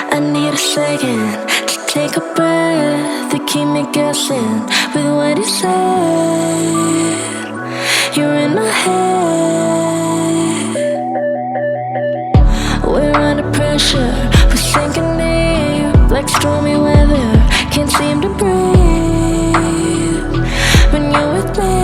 I need a second to take a breath, to keep me guessing with what you said. You're in my head. We're under pressure, we're sinking deep like stormy weather. Can't seem to breathe when you're with me.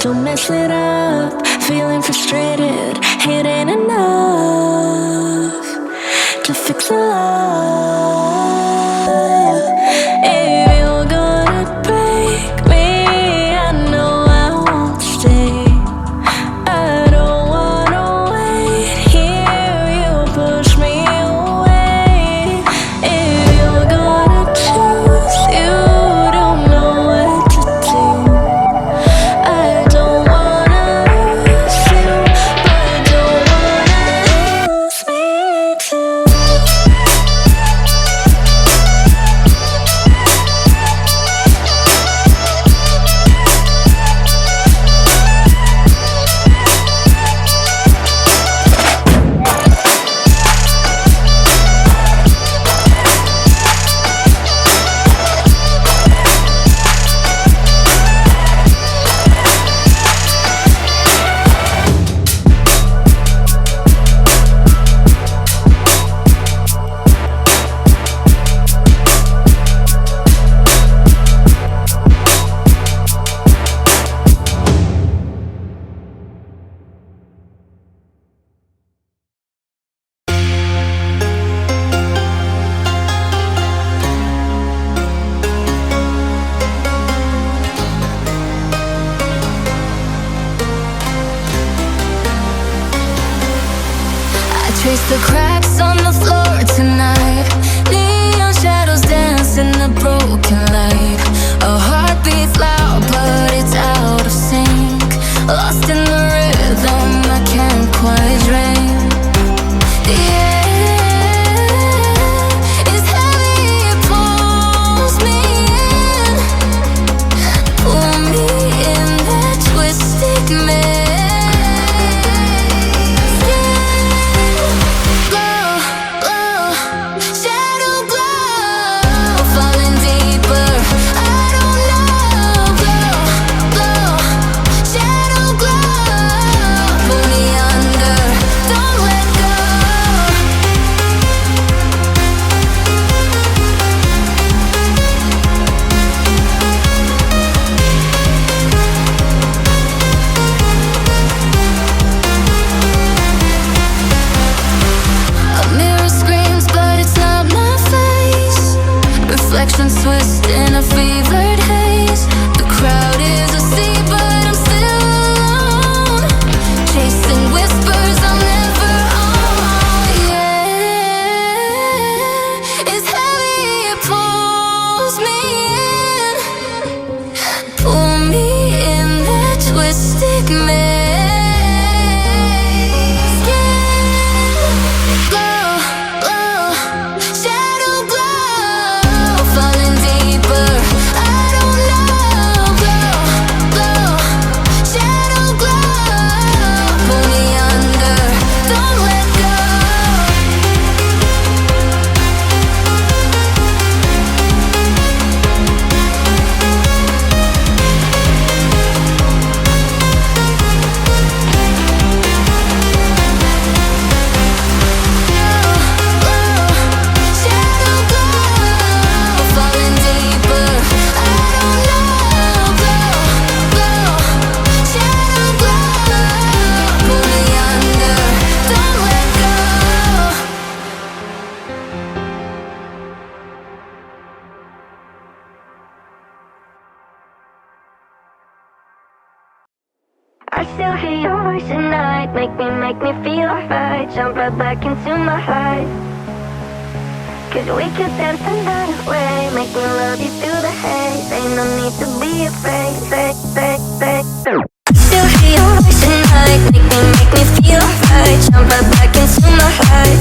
Don't mess it up, feeling frustrated. It ain't enough to fix a love. If you're gonna break me, I know I won't stay. I don't wanna wait here, you push me away. If you're gonna choose, you don't know what to do. I don't wanna lose you, but I don't wanna lose me too. Trace the cracks on the floor tonight. Neon shadows dance in the broken light. A heart beats loud, but it's out of sync. Lost in the rhythm, I can't quite drink. The air is heavy, it pulls me in. Pull me in that twisted maze. Reflections twist in a fevered haze. The crowd is asleep, but I'm still alone. Chasing whispers I'll never own. Yeah, it's heavy, it pulls me in. Pull me in that twisted maze. I still hear your voice at night. Make me feel alright. Jump right back into my life. Cause we could dance the night away. Make me love you through the haze. Ain't no need to be afraid. Still hear your voice at night. Make me feel alright. Jump right back into my life.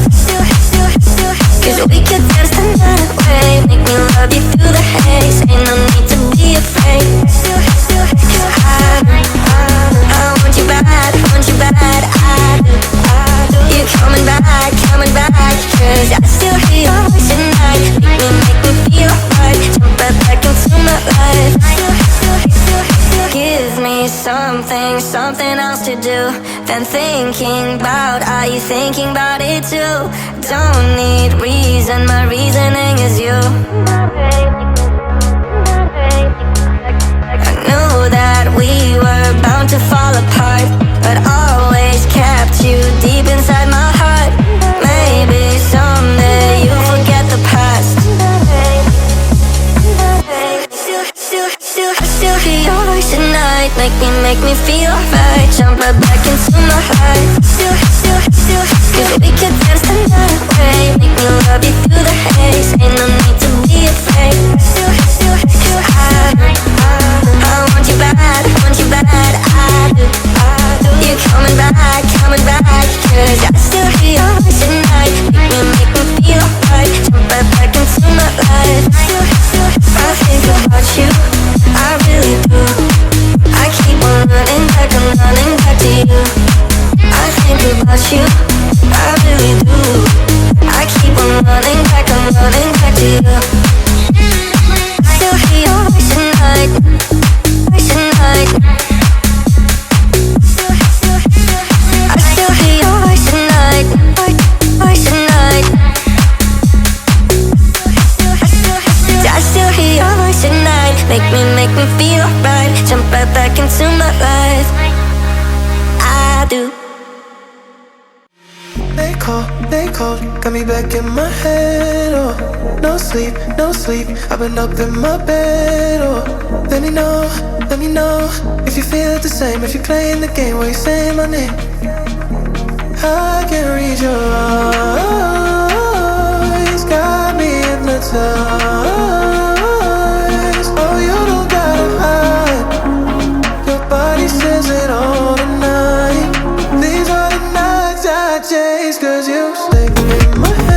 Cause we could dance the night away. Make me love you through the haze. Ain't no need to be afraid. Cause I want you bad, I do. You coming back, cause I still hear your voice at night. Make me feel right. Jump right back into my life. Give me something else to do than thinking about. Are you thinking about it too? Don't need reason, my reasoning is you. I knew that we were bound to fall apart, but always kept you deep inside my heart. Maybe someday you'll forget the past. Still hear your voice at night. Make me feel alright. Jump right back into my life. Cause we could dance the night away. Make me love you through the haze. Ain't no need to be afraid. Cause I want you bad, I do. You coming back, cause I still hear your voice at night. Make me feel alright. Jump right back into my life. I think about you, I really do. I keep on running back, I'm running back to you. I think about you, I really do. I keep on running back, I'm running back to you. Still hear your voice at night. I still hear your voice at night. I still hear your voice at night. Make me feel right. Jump right back into my life. I do. They cold, got me back in my head, oh. No sleep, I've been up in my bed, oh. Let me know, if you feel it the same. If you're playing the game where you saying my name, I can read your eyes, got me hypnotized. Oh, you don't gotta hide, your body says it all tonight. These are the nights I chase, cause you stay in my head.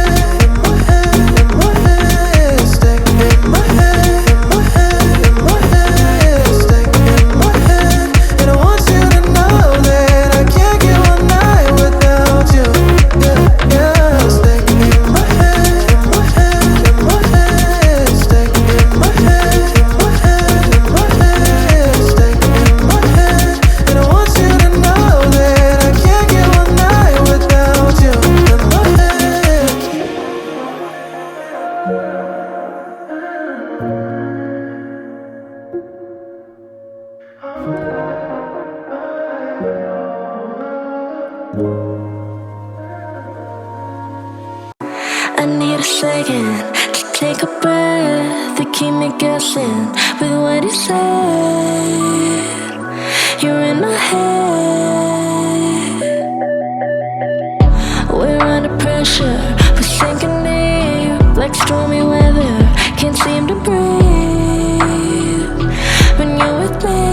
I need a second to take a breath, to keep me guessing with what you said. You're in my head. We're under pressure, we're sinking deep like stormy weather. Can't seem to breathe when you're with me.